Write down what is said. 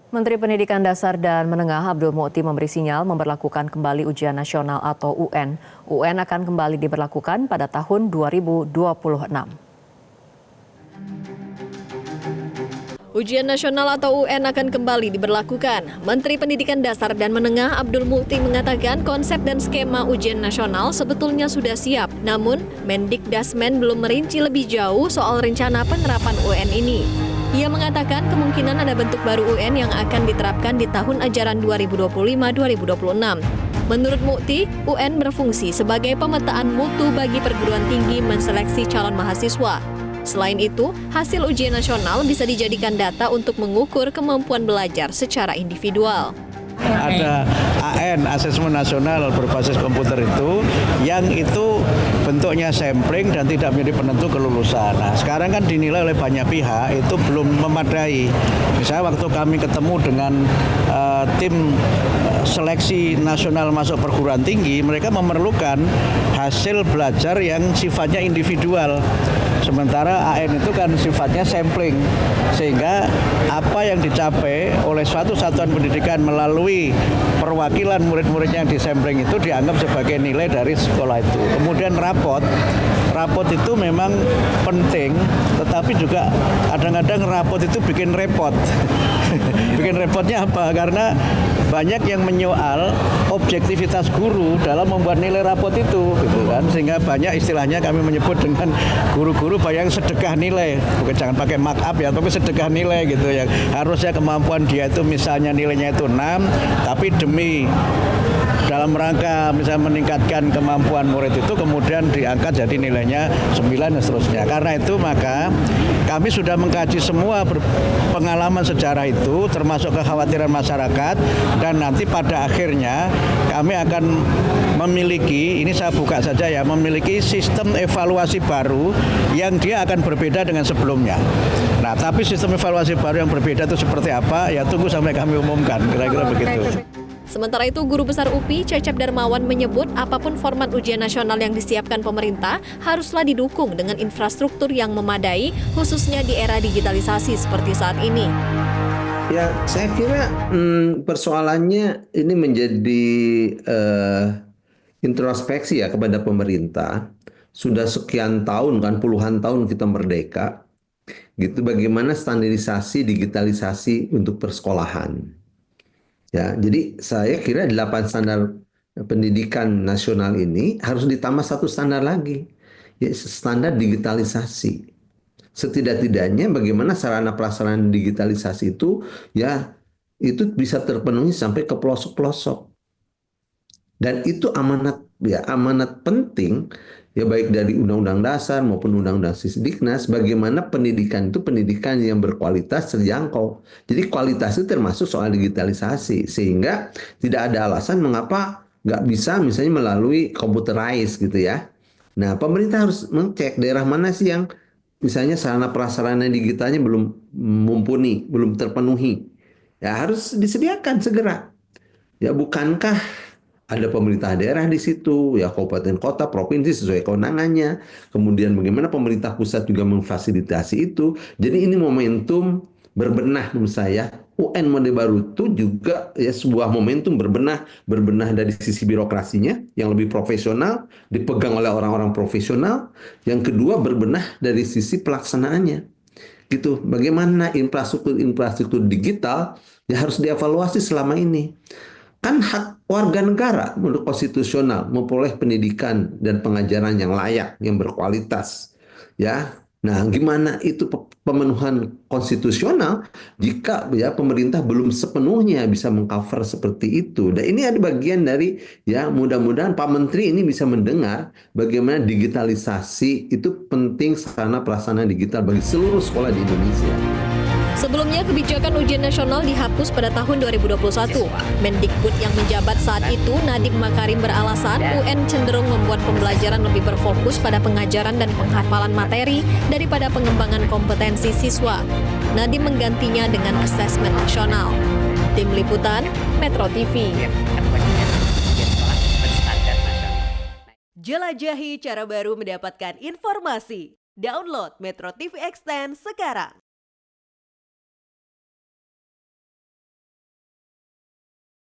Menteri Pendidikan Dasar dan Menengah Abdul Muti memberi sinyal memberlakukan kembali ujian nasional atau UN. UN akan kembali diberlakukan pada tahun 2026. Ujian nasional atau UN akan kembali diberlakukan. Menteri Pendidikan Dasar dan Menengah Abdul Muti mengatakan konsep dan skema ujian nasional sebetulnya sudah siap. Namun, Mendikdasmen belum merinci lebih jauh soal rencana penerapan UN ini. Ia mengatakan kemungkinan ada bentuk baru UN yang akan diterapkan di tahun ajaran 2025-2026. Menurut Muti, UN berfungsi sebagai pemetaan mutu bagi perguruan tinggi menseleksi calon mahasiswa. Selain itu, hasil ujian nasional bisa dijadikan data untuk mengukur kemampuan belajar secara individual. Ada AN, asesmen nasional berbasis komputer yang itu bentuknya sampling dan tidak menjadi penentu kelulusan. Nah, sekarang kan dinilai oleh banyak pihak itu belum memadai. Misalnya waktu kami ketemu dengan tim seleksi nasional masuk perguruan tinggi, mereka memerlukan hasil belajar yang sifatnya individual. Sementara AN itu kan sifatnya sampling, sehingga apa yang dicapai oleh suatu satuan pendidikan melalui perwakilan murid-muridnya yang disampling itu dianggap sebagai nilai dari sekolah itu. Kemudian rapot itu memang penting, tetapi juga kadang-kadang rapot itu bikin repot. Bikin repotnya apa? Karena banyak yang menyoal objektivitas guru dalam membuat nilai rapot itu, gitu kan? Sehingga banyak istilahnya kami menyebut dengan guru-guru yang sedekah nilai, bukan jangan pakai markup ya, tapi sedekah nilai gitu ya. Harusnya kemampuan dia itu misalnya nilainya itu 6, tapi demi dalam rangka misalnya meningkatkan kemampuan murid itu kemudian diangkat jadi nilainya 9 dan seterusnya. Karena itu maka kami sudah mengkaji semua pengalaman sejarah itu termasuk kekhawatiran masyarakat dan nanti pada akhirnya kami akan memiliki, ini saya buka saja ya, memiliki sistem evaluasi baru yang dia akan berbeda dengan sebelumnya. Nah, tapi sistem evaluasi baru yang berbeda itu seperti apa? Ya tunggu sampai kami umumkan, kira-kira begitu. Sementara itu, Guru Besar UPI Cecep Darmawan menyebut apapun format ujian nasional yang disiapkan pemerintah haruslah didukung dengan infrastruktur yang memadai, khususnya di era digitalisasi seperti saat ini. Ya, saya kira persoalannya ini menjadi introspeksi ya kepada pemerintah. Sudah sekian tahun kan, puluhan tahun kita merdeka, gitu. Bagaimana standarisasi digitalisasi untuk persekolahan? Ya, jadi saya kira 8 standar pendidikan nasional ini harus ditambah satu standar lagi, ya, standar digitalisasi. Setidak-tidaknya bagaimana sarana prasarana digitalisasi itu ya itu bisa terpenuhi sampai ke pelosok-pelosok. Dan itu amanat penting ya baik dari Undang-Undang Dasar maupun Undang-Undang Sisdiknas, bagaimana pendidikan itu pendidikan yang berkualitas terjangkau. Jadi kualitas itu termasuk soal digitalisasi, sehingga tidak ada alasan mengapa nggak bisa misalnya melalui computerized gitu ya. Nah, pemerintah harus mengcek daerah mana sih yang misalnya sarana prasarana digitalnya belum mumpuni, belum terpenuhi. Ya harus disediakan segera. Ya bukankah ada pemerintah daerah di situ, ya kabupaten kota, provinsi sesuai kewenangannya. Kemudian bagaimana pemerintah pusat juga memfasilitasi itu. Jadi ini momentum berbenah menurut saya. UN mode baru itu juga ya sebuah momentum berbenah dari sisi birokrasinya yang lebih profesional, dipegang oleh orang-orang profesional. Yang kedua berbenah dari sisi pelaksanaannya. Gitu. Bagaimana infrastruktur digital ya harus dievaluasi selama ini. Kan hak warga negara menurut konstitusional memperoleh pendidikan dan pengajaran yang layak, yang berkualitas. Ya, nah gimana itu pemenuhan konstitusional jika ya pemerintah belum sepenuhnya bisa mengcover seperti itu. Dan ini ada bagian dari ya mudah-mudahan Pak Menteri ini bisa mendengar bagaimana digitalisasi itu penting sarana pelaksanaan digital bagi seluruh sekolah di Indonesia. Sebelumnya, kebijakan ujian nasional dihapus pada tahun 2021. Mendikbud yang menjabat saat itu, Nadiem Makarim, beralasan UN cenderung membuat pembelajaran lebih berfokus pada pengajaran dan penghafalan materi daripada pengembangan kompetensi siswa. Nadiem menggantinya dengan asesmen nasional. Tim Liputan, Metro TV. Jelajahi cara baru mendapatkan informasi. Download Metro TV Extend sekarang.